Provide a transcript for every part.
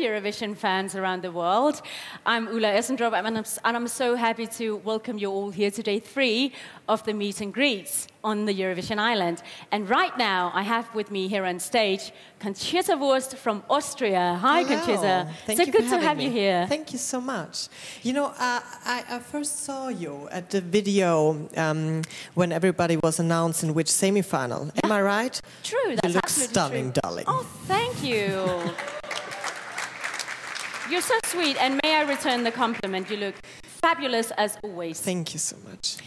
Eurovision fans around the world. I'm Ulla Essendrop, and I'm so happy to welcome you all here today, 3 of the meet and greets on the Eurovision island. And right now, I have with me here on stage Conchita Wurst from Austria. Hi, Hello. Conchita. Thank so you good for to having have me. you here. Thank you so much. You know, I first saw you at the video when everybody was announcing which semi-final. Yeah. Am I right? True, that's you look absolutely stunning, true. darling. Oh, thank you. You're so sweet, and may I return the compliment? You look fabulous as always. Thank you so much.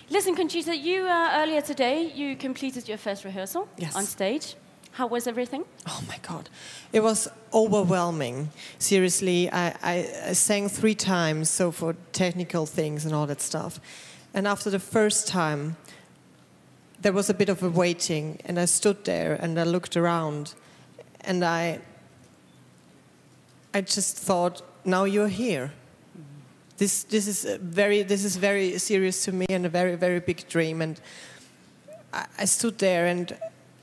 Listen, Conchita, you earlier today, you completed your first rehearsal on stage. How was everything? Oh my God, it was overwhelming. Seriously, I sang 3 times, so for technical things and all that stuff. And after the first time, there was a bit of a waiting, and I stood there and I looked around, and I just thought, now you're here. This is very serious to me, and a very, very big dream. And I stood there, and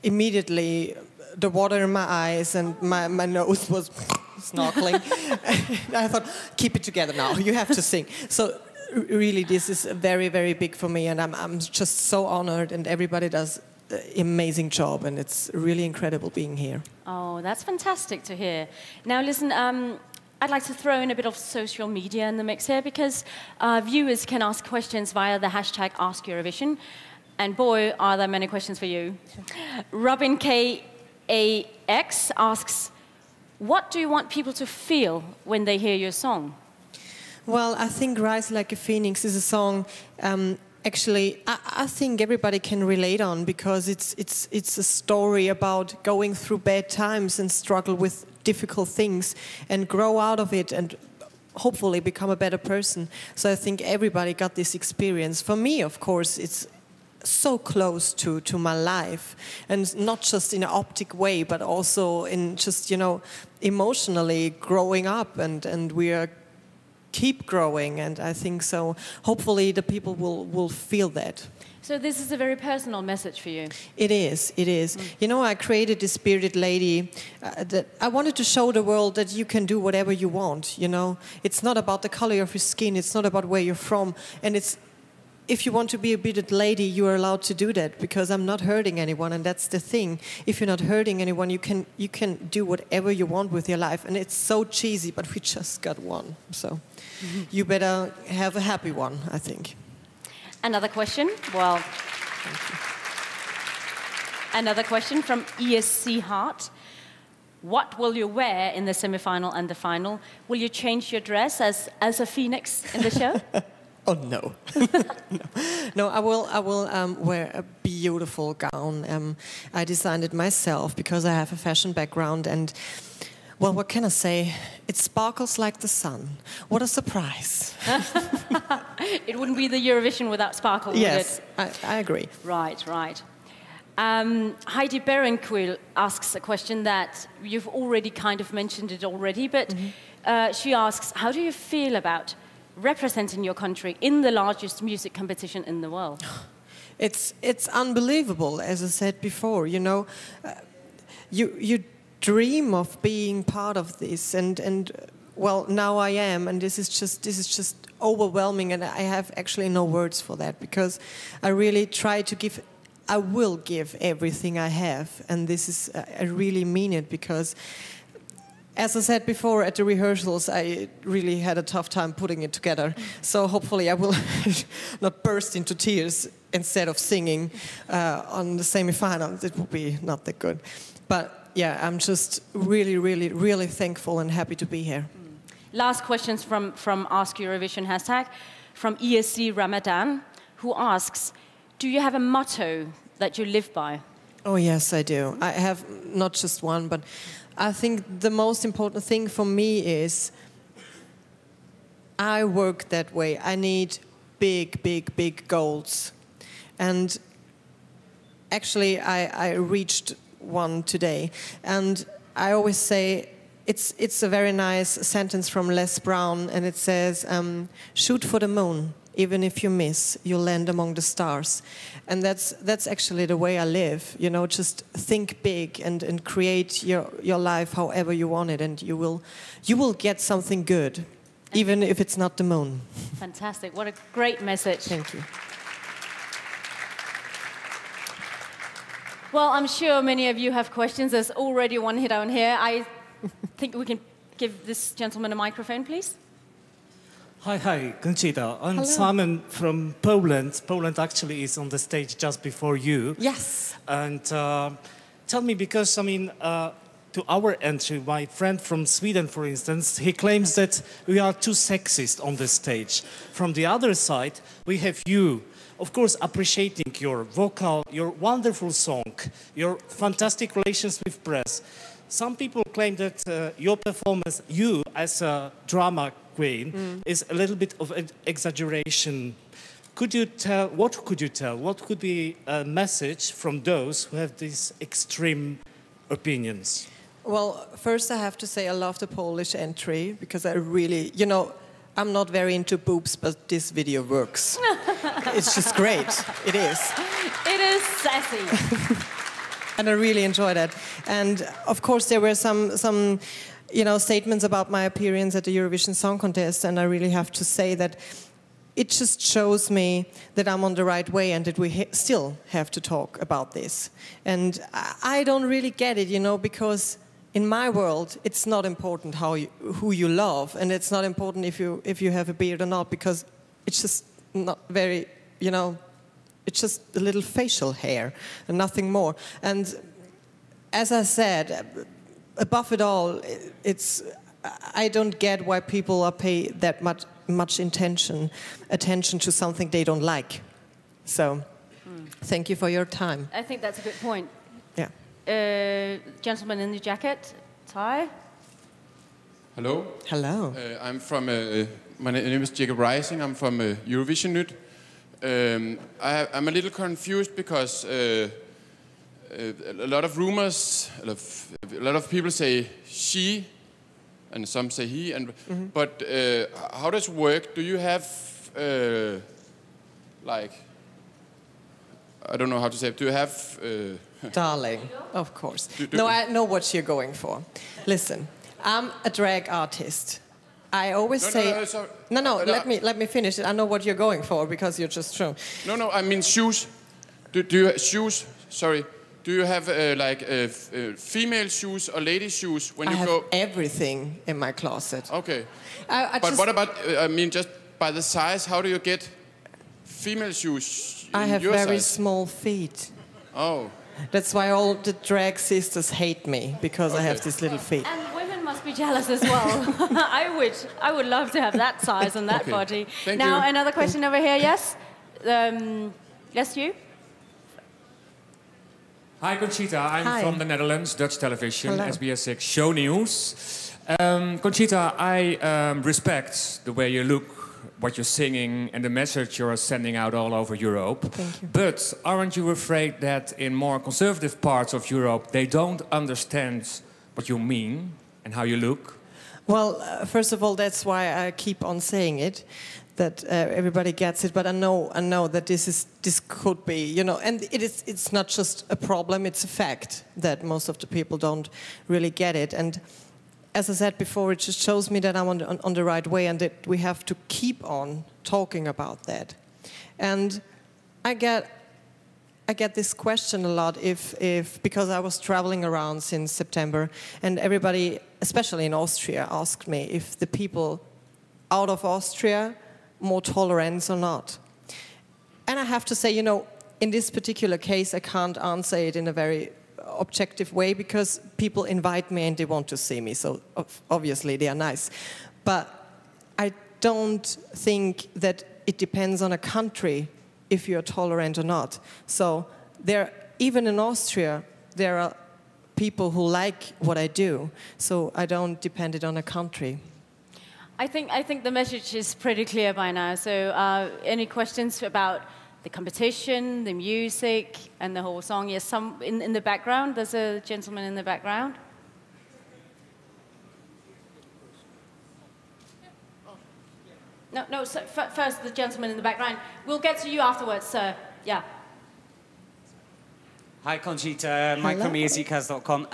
immediately the water in my eyes and my nose was snorkeling. And I thought, keep it together now. You have to sing. So really, this is very, very big for me, and I'm just so honored. And everybody does an amazing job, and it's really incredible being here. Oh, that's fantastic to hear. Now, listen. I'd like to throw in a bit of social media in the mix here, because viewers can ask questions via the hashtag #AskEurovision. And boy, are there many questions for you. Robin KAX asks, what do you want people to feel when they hear your song? Well, I think Rise Like a Phoenix is a song actually I think everybody can relate on, because it's a story about going through bad times and struggle with difficult things and grow out of it and hopefully become a better person. So I think everybody got this experience. For me, of course, it's so close to my life, and not just in an optic way, but also in just, you know, emotionally growing up, and we are keep growing, and I think so hopefully the people will feel that. So this is a very personal message for you. It is, it is. You know, I created this Spirited Lady that I wanted to show the world that you can do whatever you want, you know. It's not about the color of your skin, it's not about where you're from, and it's, if you want to be a bearded lady, you are allowed to do that, because I'm not hurting anyone, and that's the thing. If you're not hurting anyone, you can do whatever you want with your life, and it's so cheesy, but we just got one, so you better have a happy one, I think. Another question. Well, another question from ESC Heart. What will you wear in the semi-final and the final? Will you change your dress as a phoenix in the show? Oh no. No, I will wear a beautiful gown. I designed it myself because I have a fashion background, and well, what can I say? It sparkles like the sun. What a surprise. It wouldn't be the Eurovision without sparkle, would yes, it? I agree. Right, right. Heidi Berenquill asks a question that you've already kind of mentioned it already, but she asks, how do you feel about representing your country in the largest music competition in the world? It's unbelievable, as I said before. You know, you dream of being part of this, and well, now I am, and this is just overwhelming, and I have actually no words for that, because I really try to give. I will give everything I have, and this is I really mean it, because, as I said before, at the rehearsals, I really had a tough time putting it together. So hopefully I will not burst into tears instead of singing on the semi-final. It would be not that good. But yeah, I'm just really, really, really thankful and happy to be here. Last questions from Ask Eurovision hashtag, from ESC Ramadan, who asks, do you have a motto that you live by? Oh yes, I do. I have not just one, but I think the most important thing for me is I work that way. I need big, big, big goals. And actually, I reached one today. And I always say, it's a very nice sentence from Les Brown, and it says, shoot for the moon. even if you miss, you land among the stars. And that's actually the way I live, you know, just think big and create your life however you want it, and you will get something good, even if it's not the moon. Fantastic. What a great message. Thank you. Well, I'm sure many of you have questions. There's already one hit down here. I think we can give this gentleman a microphone, please. Hi, Conchita. I'm Hello. Simon from Poland. Poland actually is on the stage just before you. Yes. And tell me, because, I mean, to our entry, my friend from Sweden, for instance, he claims that we are too sexist on the stage. From the other side, we have you, of course, appreciating your vocal, your wonderful song, your fantastic relations with press. Some people claim that your performance, you as a drama queen, is a little bit of an exaggeration. What could be a message from those who have these extreme opinions? Well, first I have to say I love the Polish entry, because I really, you know, I'm not very into boobs, but this video works. It's just great. It is. It is sassy. And I really enjoy that. And of course there were some you know, statements about my appearance at the Eurovision Song Contest, and I really have to say that it just shows me that I'm on the right way, and that we still have to talk about this. And I don't really get it, you know, because in my world, it's not important who you love, and it's not important if you have a beard or not, because it's just not very, you know, it's just a little facial hair and nothing more. And as I said, above it all, I don't get why people are pay that much attention to something they don't like. So, thank you for your time. I think that's a good point. Yeah. Gentleman in the jacket, tie. Hello. Hello. I'm from. My name is Jacob Rising. I'm from Eurovision Nyt. I'm a little confused because a lot of rumors, a lot of people say she, and some say he. But how does it work? Do you have like? I don't know how to say it. Do you have? Darling, of course. No, I know what you're going for. Listen, I'm a drag artist. I always say... No, let me finish it. I know what you're going for, because you're just true. No, I mean shoes. Do you shoes? Sorry. Do you have female shoes or lady shoes when you go? I have everything in my closet. Okay. But what about? I mean, just by the size, how do you get female shoes? I have your very size? small feet. Oh. That's why all the drag sisters hate me, because I have these little feet. And women must be jealous as well. I would love to have that size and that body. Thank now, you. another question over here, yes? Yes, you? Hi, Conchita. I'm from the Netherlands, Dutch television, Hello. SBS6 Show News. Conchita, I respect the way you look, what you're singing, and the message you're sending out all over Europe. Thank you. But aren't you afraid that in more conservative parts of Europe, they don't understand what you mean and how you look? Well, first of all, that's why I keep on saying it, that everybody gets it. But I know that this could be, you know, and it's not just a problem; it's a fact that most of the people don't really get it. And as I said before, it just shows me that I'm on the right way, and that we have to keep on talking about that. And I get this question a lot because I was traveling around since September, and everybody, especially in Austria, asked me if the people out of Austria more tolerant or not. And I have to say, you know, in this particular case, I can't answer it in a very objective way, because people invite me and they want to see me, so obviously they are nice. But I don't think that it depends on a country if you're tolerant or not. So even in Austria, there are people who like what I do, so I don't depend it on a country. I think the message is pretty clear by now. So any questions about the competition, the music, and the whole song? Yes, some in the background. There's a gentleman in the background. No, so first the gentleman in the background. We'll get to you afterwards, sir. Yeah. Hi, Conchita. Mike from ESCCast.com.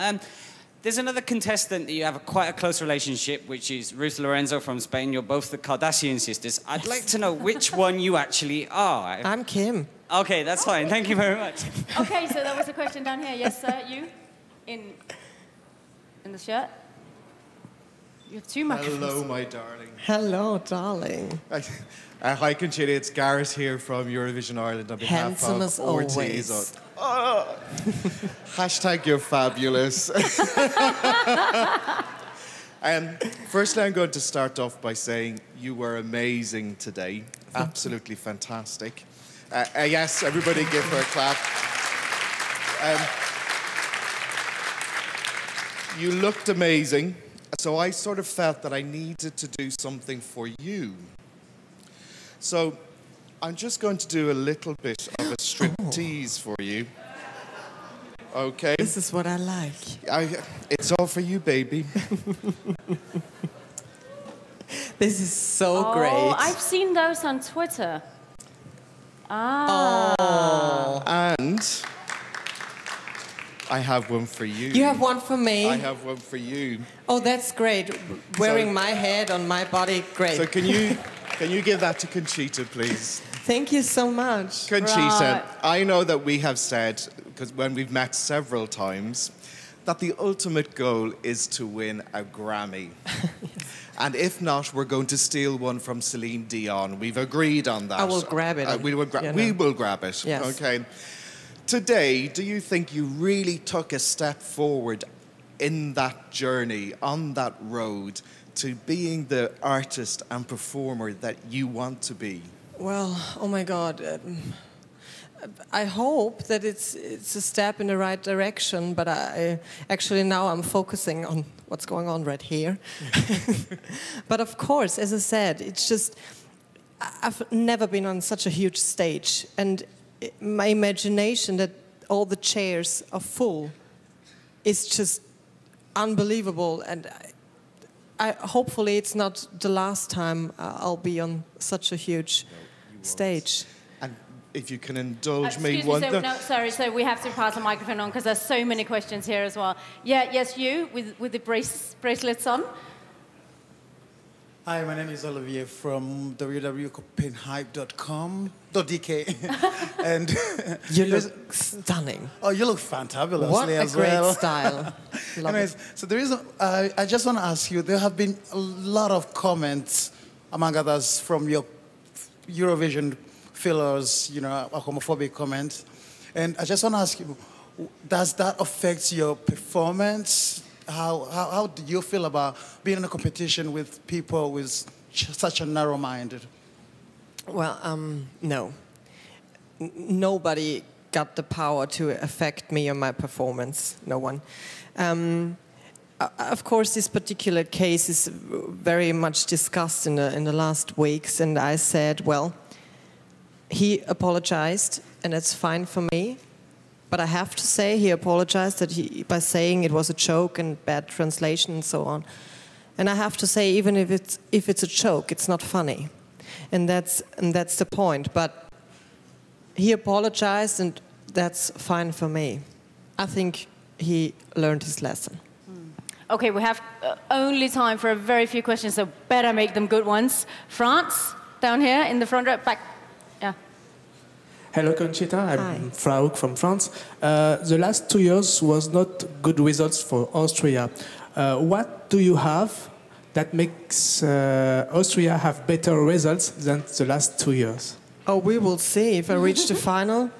There's another contestant that you have quite a close relationship, which is Ruth Lorenzo from Spain. You're both the Kardashian sisters. I'd like to know which one you actually are. I'm Kim. Okay, that's fine. Thank you very much. Okay, so that was a question down here. Yes, sir, you? In the shirt? You have two microphones. Hello, my darling. Hello, darling. Hi, Conchita. It's Gareth here from Eurovision Ireland on behalf Handsome of as always. Hashtag you're fabulous. Firstly, I'm going to start off by saying you were amazing today. Absolutely fantastic. Yes, everybody give her a clap. You looked amazing. So I sort of felt that I needed to do something for you. So I'm just going to do a little bit of a striptease for you. Okay? This is what I like. It's all for you, baby. This is so great. Oh, I've seen those on Twitter. Ah. Oh. And I have one for you. You have one for me? I have one for you. Oh, that's great. Wearing my head on my body, great. So can you give that to Conchita, please? Thank you so much. Conchita, I know that we have said, because when we've met several times, that the ultimate goal is to win a Grammy. Yes. And if not, we're going to steal one from Celine Dion. We've agreed on that. I will grab it. We will grab it. Yes. Okay. Today, do you think you really took a step forward in that journey, on that road, to being the artist and performer that you want to be? Well, oh my God. I hope that it's a step in the right direction, but actually now I'm focusing on what's going on right here. But of course, as I said, it's just, I've never been on such a huge stage, and my imagination that all the chairs are full is just unbelievable, and hopefully it's not the last time I'll be on such a huge stage. And if you can indulge me Excuse one... me, no, sorry, so we have to pass the microphone on because there's so many questions here as well. Yeah, yes, you, with the bracelets on. Hi, my name is Olivier from www.copenhype.com.dk. And you look stunning. Oh, you look fantabulous what as a great well. style. Anyways, so the reason I just want to ask you, there have been a lot of comments, among others, from your Eurovision fillers, you know, homophobic comments. And I just want to ask you, does that affect your performance? How do you feel about being in a competition with people with such a narrow mind? Well, no. Nobody got the power to affect me or my performance. No one. Of course, this particular case is very much discussed in the last weeks, and I said, well, he apologized, and that's fine for me. But I have to say he apologized by saying it was a joke and bad translation and so on. And I have to say, even if it's a joke, it's not funny. And that's the point. But he apologized, and that's fine for me. I think he learned his lesson. Okay, we have only time for a very few questions, so better make them good ones. France, down here in the front row, back. Yeah. Hello, Conchita. I'm Frauk from France. The last 2 years was not good results for Austria. What do you have that makes Austria have better results than the last 2 years? Oh, we will see. If I reach the final,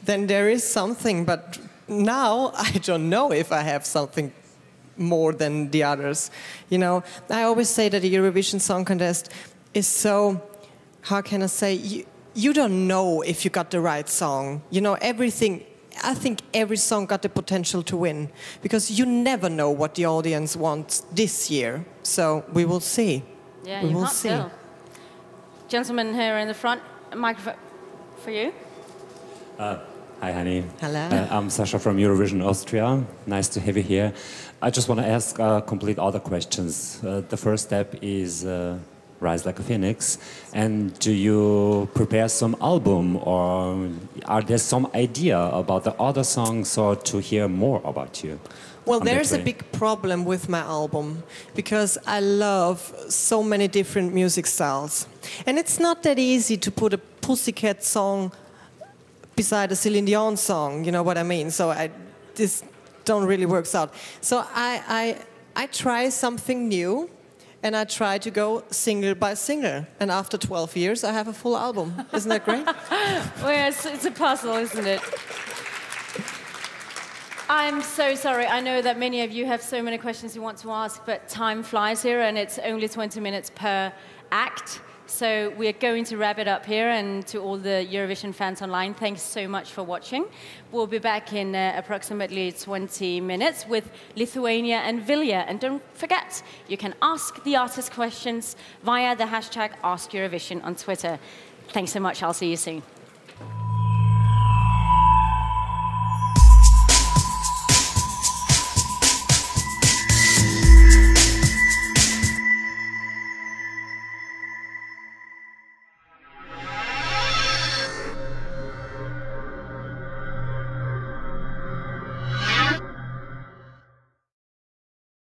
then there is something. But now I don't know if I have something more than the others. You know, I always say that the Eurovision Song Contest is so, how can I say, you don't know if you got the right song. You know, everything, I think every song got the potential to win, because you never know what the audience wants this year. So we will see. Yeah, we you will can't see. tell. Gentleman here in the front, a microphone for you. Hi, honey. Hello. I'm Sasha from Eurovision Austria. Nice to have you here. I just want to ask complete other questions. The first step is rise like a phoenix. And do you prepare some album, or are there some idea about the other songs, or to hear more about you? Well, there's a big problem with my album, because I love so many different music styles. And it's not that easy to put a Pussycat song beside a Celine Dion song, you know what I mean? So this don't really works out. So I try something new, and I try to go single by single. And after 12 years, I have a full album. Isn't that great? Well, it's a puzzle, isn't it? I'm so sorry. I know that many of you have so many questions you want to ask, but time flies here, and it's only 20 minutes per act. So we're going to wrap it up here, and to all the Eurovision fans online, thanks so much for watching. We'll be back in approximately 20 minutes with Lithuania and Vilja. And don't forget, you can ask the artist questions via the hashtag AskEurovision on Twitter. Thanks so much. I'll see you soon.